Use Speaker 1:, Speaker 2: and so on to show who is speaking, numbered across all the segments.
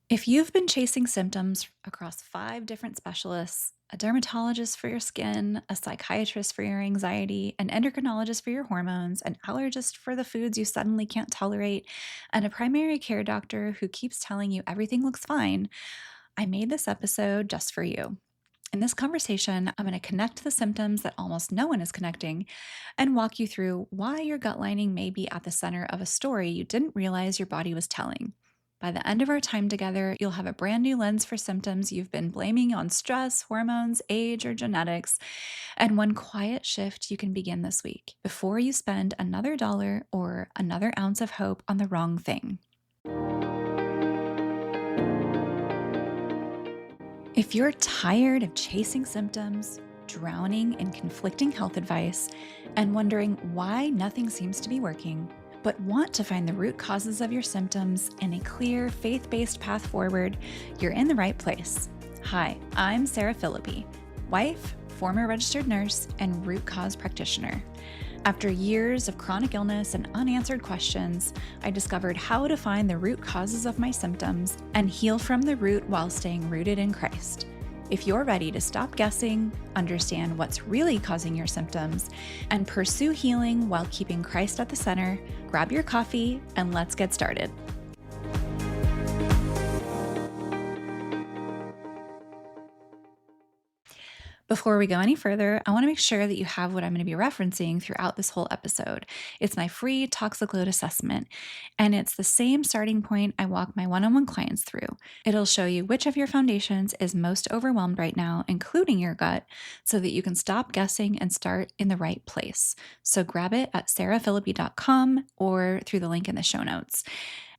Speaker 1: If you've been chasing symptoms across 5 different specialists, a dermatologist for your skin, a psychiatrist for your anxiety, an endocrinologist for your hormones, an allergist for the foods you suddenly can't tolerate, and a primary care doctor who keeps telling you everything looks fine, I made this episode just for you. In this conversation, I'm going to connect the symptoms that almost no one is connecting and walk you through why your gut lining may be at the center of a story you didn't realize your body was telling. By the end of our time together, you'll have a brand new lens for symptoms you've been blaming on stress, hormones, age, or genetics, and one quiet shift you can begin this week before you spend another dollar or another ounce of hope on the wrong thing. If you're tired of chasing symptoms, drowning in conflicting health advice, and wondering why nothing seems to be working, but want to find the root causes of your symptoms and a clear, faith-based path forward, you're in the right place. Hi, I'm Sarah Phillipe, wife, former registered nurse, and root cause practitioner. After years of chronic illness and unanswered questions, I discovered how to find the root causes of my symptoms and heal from the root while staying rooted in Christ. If you're ready to stop guessing, understand what's really causing your symptoms, and pursue healing while keeping Christ at the center, grab your coffee and let's get started. Before we go any further, I want to make sure that you have what I'm going to be referencing throughout this whole episode. It's my free toxic load assessment, and it's the same starting point I walk my one-on-one clients through. It'll show you which of your foundations is most overwhelmed right now, including your gut, so that you can stop guessing and start in the right place. So grab it at sarahphillipe.com or through the link in the show notes.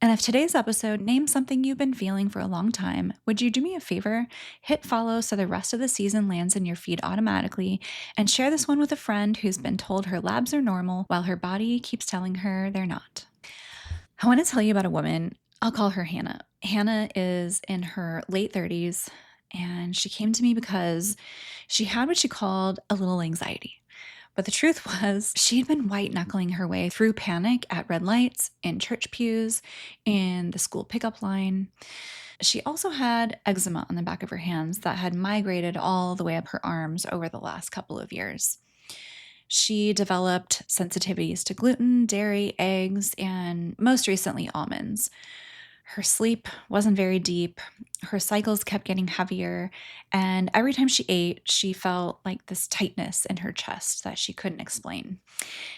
Speaker 1: And if today's episode names something you've been feeling for a long time, would you do me a favor? Hit follow so the rest of the season lands in your feed automatically, and share this one with a friend who's been told her labs are normal while her body keeps telling her they're not. I want to tell you about a woman. I'll call her Hannah. Hannah is in her late 30s, and she came to me because she had what she called a little anxiety. But the truth was, she'd been white knuckling her way through panic at red lights, in church pews, in the school pickup line. She also had eczema on the back of her hands that had migrated all the way up her arms over the last couple of years. She developed sensitivities to gluten, dairy, eggs, and most recently, almonds. Her sleep wasn't very deep. Her cycles kept getting heavier. And every time she ate, she felt like this tightness in her chest that she couldn't explain.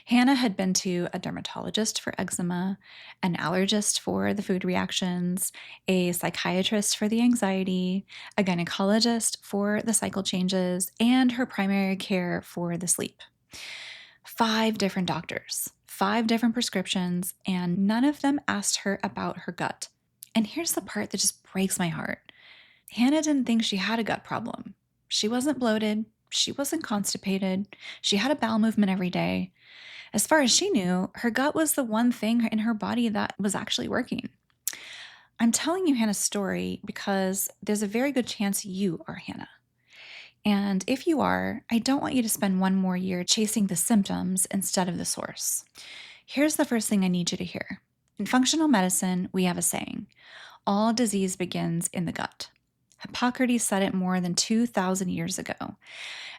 Speaker 1: Hannah had been to a dermatologist for eczema, an allergist for the food reactions, a psychiatrist for the anxiety, a gynecologist for the cycle changes, and her primary care for the sleep. 5 different doctors, 5 different prescriptions, and none of them asked her about her gut. And here's the part that just breaks my heart. Hannah didn't think she had a gut problem. She wasn't bloated. She wasn't constipated. She had a bowel movement every day. As far as she knew, her gut was the one thing in her body that was actually working. I'm telling you Hannah's story because there's a very good chance you are Hannah. And if you are, I don't want you to spend one more year chasing the symptoms instead of the source. Here's the first thing I need you to hear. In functional medicine, we have a saying, all disease begins in the gut. Hippocrates said it more than 2,000 years ago.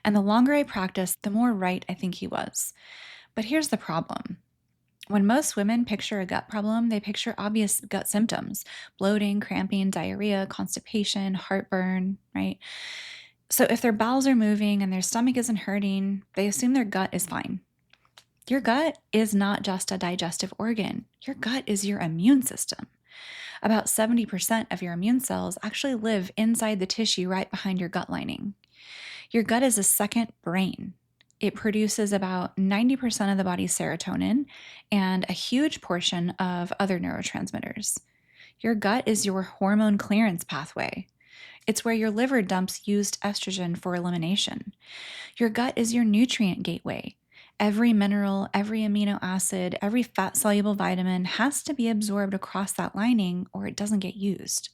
Speaker 1: And the longer I practice, the more right I think he was. But here's the problem. When most women picture a gut problem, they picture obvious gut symptoms, bloating, cramping, diarrhea, constipation, heartburn, right? So if their bowels are moving and their stomach isn't hurting, they assume their gut is fine. Your gut is not just a digestive organ. Your gut is your immune system. About 70% of your immune cells actually live inside the tissue right behind your gut lining. Your gut is a second brain. It produces about 90% of the body's serotonin and a huge portion of other neurotransmitters. Your gut is your hormone clearance pathway. It's where your liver dumps used estrogen for elimination. Your gut is your nutrient gateway. Every mineral, every amino acid, every fat-soluble vitamin has to be absorbed across that lining or it doesn't get used.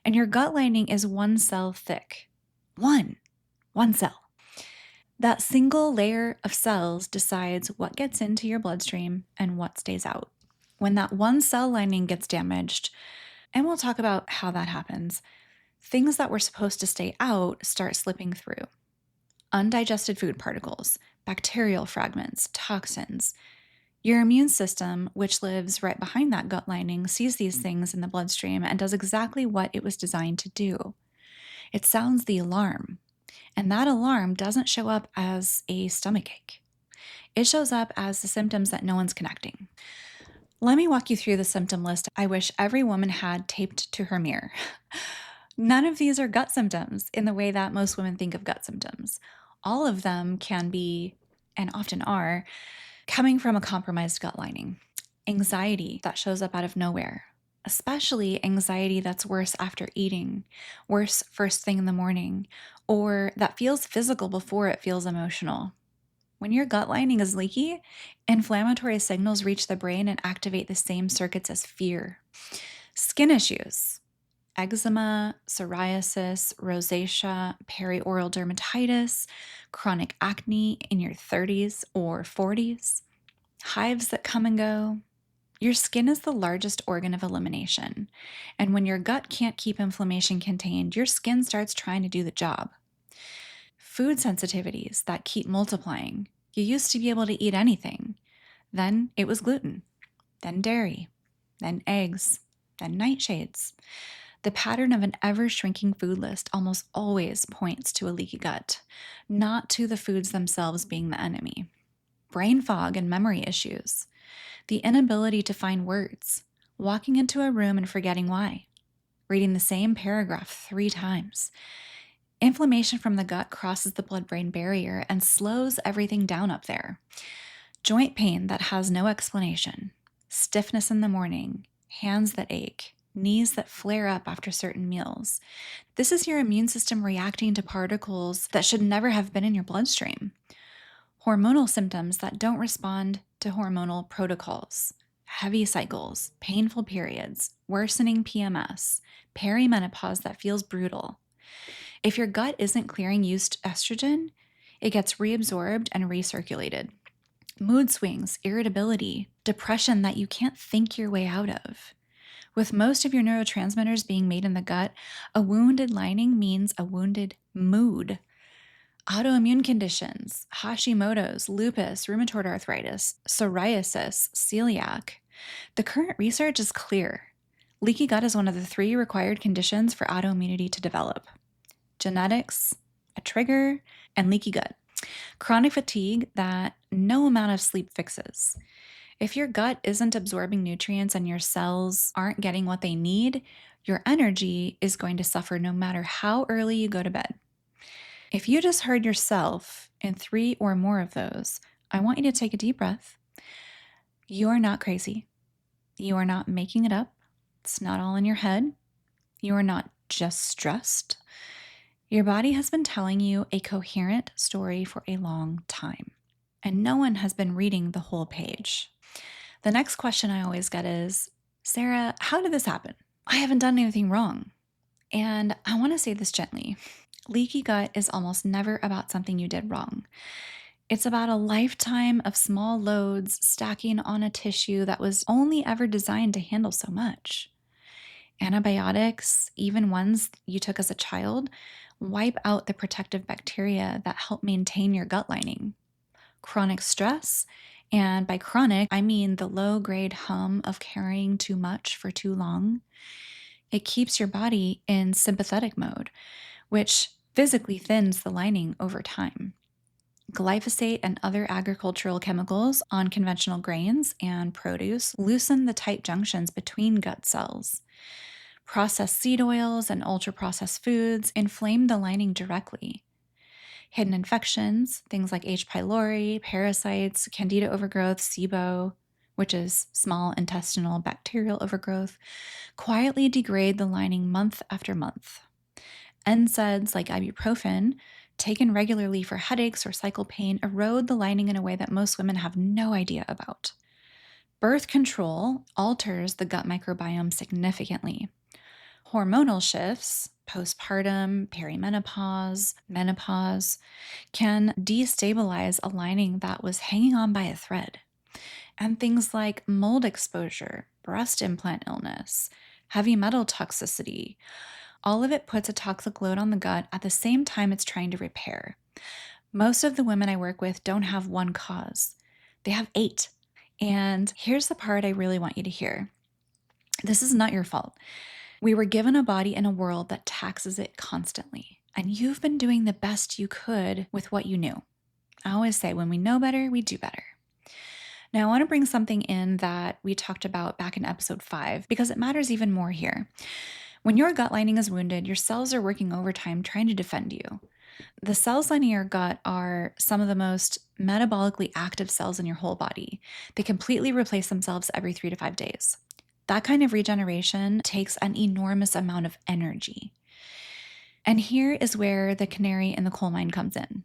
Speaker 1: And your gut lining is one cell thick. One cell. That single layer of cells decides what gets into your bloodstream and what stays out. When that one cell lining gets damaged, And we'll talk about how that happens. Things that were supposed to stay out start slipping through. Undigested food particles, bacterial fragments, toxins. Your immune system, which lives right behind that gut lining, sees these things in the bloodstream and does exactly what it was designed to do. It sounds the alarm, and that alarm doesn't show up as a stomachache. It shows up as the symptoms that no one's connecting. Let me walk you through the symptom list I wish every woman had taped to her mirror. None of these are gut symptoms in the way that most women think of gut symptoms. All of them can be, and often are, coming from a compromised gut lining. Anxiety that shows up out of nowhere, especially anxiety that's worse after eating, worse first thing in the morning, or that feels physical before it feels emotional. When your gut lining is leaky, inflammatory signals reach the brain and activate the same circuits as fear. Skin issues, eczema, psoriasis, rosacea, perioral dermatitis, chronic acne in your 30s or 40s, hives that come and go. Your skin is the largest organ of elimination, and when your gut can't keep inflammation contained, your skin starts trying to do the job. Food sensitivities that keep multiplying. You used to be able to eat anything. Then it was gluten, then dairy, then eggs, then nightshades. The pattern of an ever-shrinking food list almost always points to a leaky gut, not to the foods themselves being the enemy. Brain fog and memory issues. The inability to find words. Walking into a room and forgetting why. Reading the same paragraph 3 times. Inflammation from the gut crosses the blood-brain barrier and slows everything down up there. Joint pain that has no explanation. Stiffness in the morning. Hands that ache. Knees that flare up after certain meals. This is your immune system reacting to particles that should never have been in your bloodstream. Hormonal symptoms that don't respond to hormonal protocols. Heavy cycles, painful periods, worsening PMS, perimenopause that feels brutal. If your gut isn't clearing used estrogen, it gets reabsorbed and recirculated. Mood swings, irritability, depression that you can't think your way out of. With most of your neurotransmitters being made in the gut, a wounded lining means a wounded mood. Autoimmune conditions, Hashimoto's, lupus, rheumatoid arthritis, psoriasis, celiac. The current research is clear. Leaky gut is one of the 3 required conditions for autoimmunity to develop. Genetics, a trigger, and leaky gut. Chronic fatigue that no amount of sleep fixes. If your gut isn't absorbing nutrients and your cells aren't getting what they need, your energy is going to suffer no matter how early you go to bed. If you just heard yourself in 3 or more of those, I want you to take a deep breath. You are not crazy. You are not making it up. It's not all in your head. You are not just stressed. Your body has been telling you a coherent story for a long time, and no one has been reading the whole page. The next question I always get is, Sarah, how did this happen? I haven't done anything wrong. And I want to say this gently. Leaky gut is almost never about something you did wrong. It's about a lifetime of small loads stacking on a tissue that was only ever designed to handle so much. Antibiotics, even ones you took as a child, wipe out the protective bacteria that help maintain your gut lining. Chronic stress, and by chronic, I mean the low-grade hum of carrying too much for too long. It keeps your body in sympathetic mode, which physically thins the lining over time. Glyphosate and other agricultural chemicals on conventional grains and produce loosen the tight junctions between gut cells. Processed seed oils and ultra-processed foods inflame the lining directly. Hidden infections, things like H. pylori, parasites, candida overgrowth, SIBO, which is small intestinal bacterial overgrowth, quietly degrade the lining month after month. NSAIDs like ibuprofen, taken regularly for headaches or cycle pain, erode the lining in a way that most women have no idea about. Birth control alters the gut microbiome significantly. Hormonal shifts, postpartum, perimenopause, menopause, can destabilize a lining that was hanging on by a thread. And things like mold exposure, breast implant illness, heavy metal toxicity. All of it puts a toxic load on the gut at the same time it's trying to repair. Most of the women I work with don't have one cause, they have 8. And here's the part I really want you to hear. This is not your fault. We were given a body in a world that taxes it constantly, and you've been doing the best you could with what you knew. I always say, when we know better, we do better. Now, I want to bring something in that we talked about back in episode 5 because it matters even more here. When your gut lining is wounded, your cells are working overtime trying to defend you. The cells lining your gut are some of the most metabolically active cells in your whole body. They completely replace themselves every 3 to 5 days. That kind of regeneration takes an enormous amount of energy. And here is where the canary in the coal mine comes in.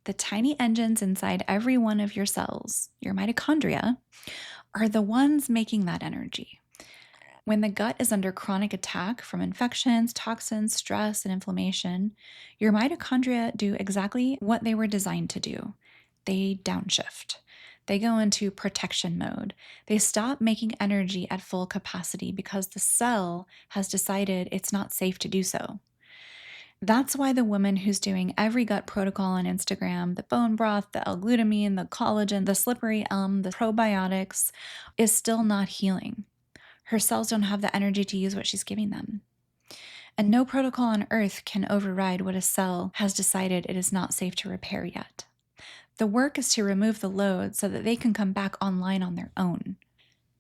Speaker 1: The tiny engines inside every one of your cells, your mitochondria, are the ones making that energy. When the gut is under chronic attack from infections, toxins, stress, and inflammation, your mitochondria do exactly what they were designed to do. They downshift. They go into protection mode. They stop making energy at full capacity because the cell has decided it's not safe to do so. That's why the woman who's doing every gut protocol on Instagram, the bone broth, the L-glutamine, the collagen, the slippery elm, the probiotics, is still not healing. Her cells don't have the energy to use what she's giving them. And no protocol on earth can override what a cell has decided it is not safe to repair yet. The work is to remove the load so that they can come back online on their own.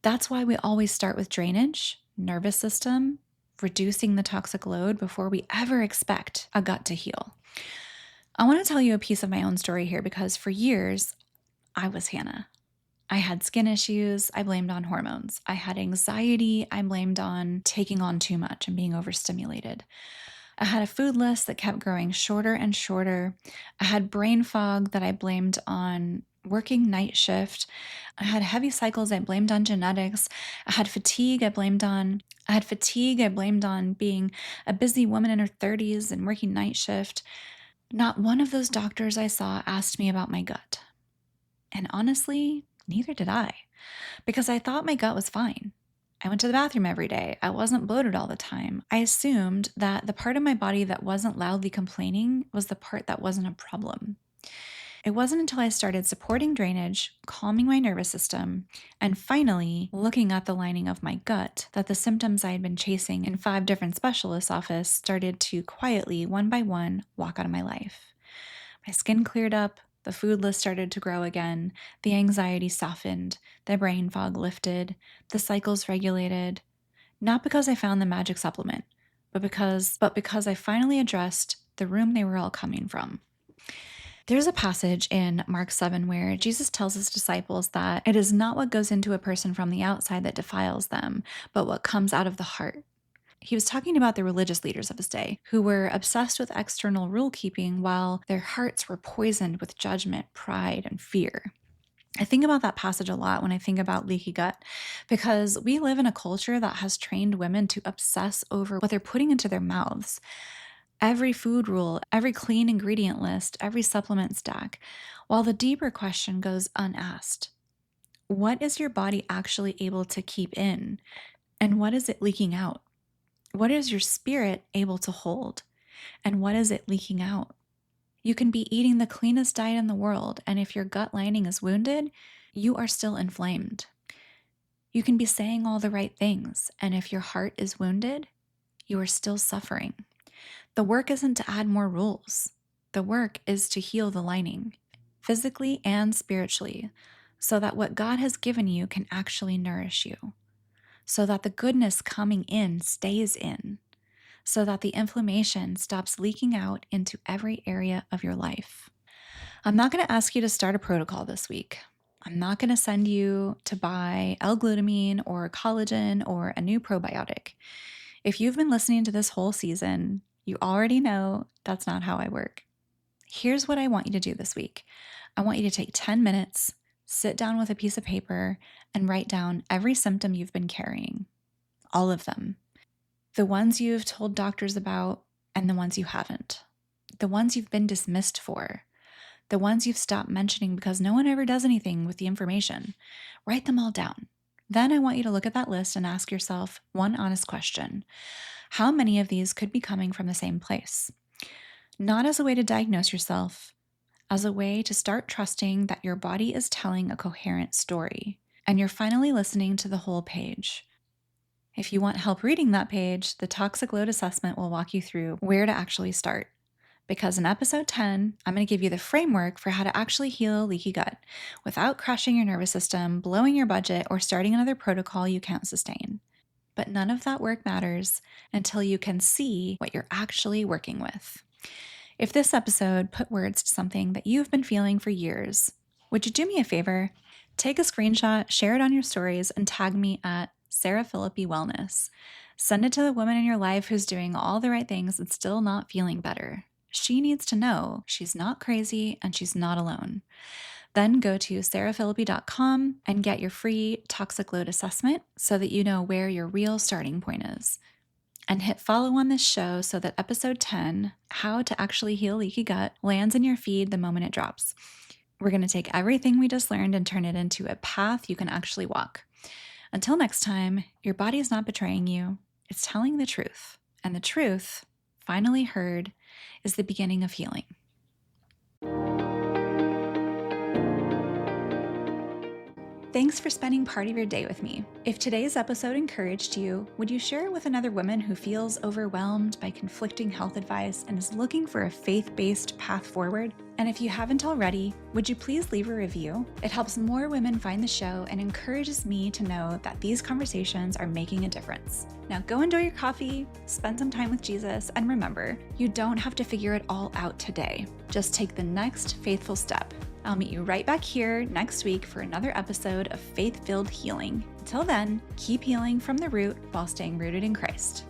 Speaker 1: That's why we always start with drainage, nervous system, reducing the toxic load before we ever expect a gut to heal. I want to tell you a piece of my own story here because for years, I was Hannah. I had skin issues, I blamed on hormones. I had anxiety, I blamed on taking on too much and being overstimulated. I had a food list that kept growing shorter and shorter. I had brain fog that I blamed on working night shift. I had heavy cycles I blamed on genetics. I had fatigue I blamed on being a busy woman in her 30s and working night shift. Not one of those doctors I saw asked me about my gut. And honestly, neither did I, because I thought my gut was fine. I went to the bathroom every day. I wasn't bloated all the time. I assumed that the part of my body that wasn't loudly complaining was the part that wasn't a problem. It wasn't until I started supporting drainage, calming my nervous system, and finally looking at the lining of my gut that the symptoms I had been chasing in 5 different specialists' offices started to quietly, one by one, walk out of my life. My skin cleared up, the food list started to grow again, the anxiety softened, the brain fog lifted, the cycles regulated. Not because I found the magic supplement, but because I finally addressed the room they were all coming from. There's a passage in Mark 7 where Jesus tells his disciples that it is not what goes into a person from the outside that defiles them, but what comes out of the heart. He was talking about the religious leaders of his day who were obsessed with external rule keeping while their hearts were poisoned with judgment, pride, and fear. I think about that passage a lot when I think about leaky gut because we live in a culture that has trained women to obsess over what they're putting into their mouths. Every food rule, every clean ingredient list, every supplement stack, while the deeper question goes unasked. What is your body actually able to keep in? And what is it leaking out? What is your spirit able to hold? And what is it leaking out? You can be eating the cleanest diet in the world, and if your gut lining is wounded, you are still inflamed. You can be saying all the right things, and if your heart is wounded, you are still suffering. The work isn't to add more rules. The work is to heal the lining, physically and spiritually, so that what God has given you can actually nourish you, so that the goodness coming in stays in, so that the inflammation stops leaking out into every area of your life. I'm not going to ask you to start a protocol this week. I'm not going to send you to buy L-glutamine or collagen or a new probiotic. If you've been listening to this whole season, you already know that's not how I work. Here's what I want you to do this week. I want you to take 10 minutes, sit down with a piece of paper, and write down every symptom you've been carrying. All of them. The ones you've told doctors about and the ones you haven't. The ones you've been dismissed for. The ones you've stopped mentioning because no one ever does anything with the information. Write them all down. Then I want you to look at that list and ask yourself one honest question. How many of these could be coming from the same place? Not as a way to diagnose yourself, as a way to start trusting that your body is telling a coherent story and you're finally listening to the whole page. If you want help reading that page, the toxic load assessment will walk you through where to actually start. Because in episode 10, I'm going to give you the framework for how to actually heal leaky gut without crashing your nervous system, blowing your budget, or starting another protocol you can't sustain. But none of that work matters until you can see what you're actually working with. If this episode put words to something that you've been feeling for years, would you do me a favor? Take a screenshot, share it on your stories, and tag me at Sarah Phillipe Wellness. Send it to the woman in your life who's doing all the right things and still not feeling better. She needs to know she's not crazy and she's not alone. Then go to sarahphillipe.com and get your free toxic load assessment so that you know where your real starting point is. And hit follow on this show so that episode 10, How to Actually Heal Leaky Gut, lands in your feed the moment it drops. We're going to take everything we just learned and turn it into a path you can actually walk. Until next time, your body is not betraying you. It's telling the truth. And the truth, finally heard, is the beginning of healing. Thanks for spending part of your day with me. If today's episode encouraged you, would you share it with another woman who feels overwhelmed by conflicting health advice and is looking for a faith-based path forward? And if you haven't already, would you please leave a review? It helps more women find the show and encourages me to know that these conversations are making a difference. Now go enjoy your coffee, spend some time with Jesus, and remember, you don't have to figure it all out today. Just take the next faithful step. I'll meet you right back here next week for another episode of Faith-Filled Healing. Until then, keep healing from the root while staying rooted in Christ.